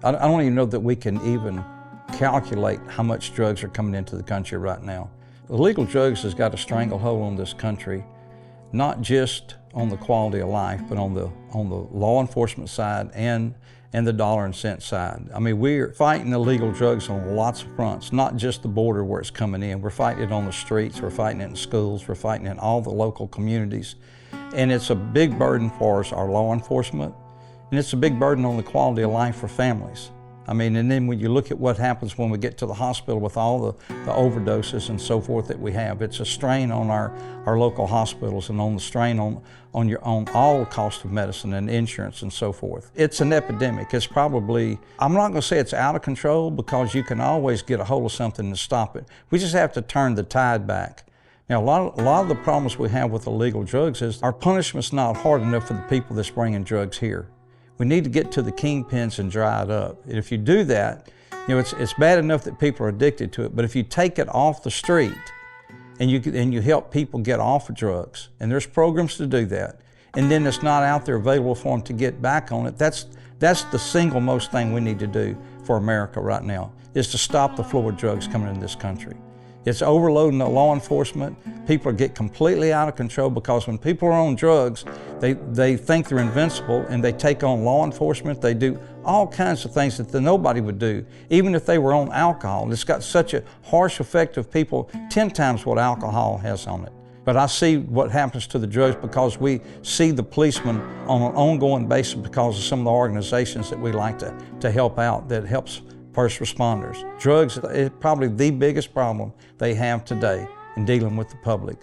I don't even know that we can even calculate how much drugs are coming into the country right now. Illegal drugs has got a stranglehold on this country, not just on the quality of life, but on the law enforcement side and the dollar and cent side. I mean, we're fighting illegal drugs on lots of fronts, not just the border where it's coming in. We're fighting it on the streets, we're fighting it in schools, we're fighting it in all the local communities. And it's a big burden for us, our law enforcement, and it's a big burden on the quality of life for families. I mean, and then when you look at what happens when we get to the hospital with all the overdoses and so forth that we have, it's a strain on our local hospitals and on the strain on all the cost of medicine and insurance and so forth. It's an epidemic. It's probably, I'm not gonna say it's out of control, because you can always get a hold of something to stop it. We just have to turn the tide back. Now, a lot of the problems we have with illegal drugs is our punishment's not hard enough for the people that's bringing drugs here. We need to get to the kingpins and dry it up. And if you do that, you know, it's bad enough that people are addicted to it, but if you take it off the street and you help people get off of drugs, and there's programs to do that, and then it's not out there available for them to get back on it, that's the single most thing we need to do for America right now, is to stop the flow of drugs coming into this country. It's overloading the law enforcement. People get completely out of control, because when people are on drugs, they think they're invincible, and they take on law enforcement. They do all kinds of things that nobody would do, even if they were on alcohol. It's got such a harsh effect of people, 10 times what alcohol has on it. But I see what happens to the drugs because we see the policemen on an ongoing basis because of some of the organizations that we like to help out, that helps first responders. Drugs is probably the biggest problem they have today in dealing with the public.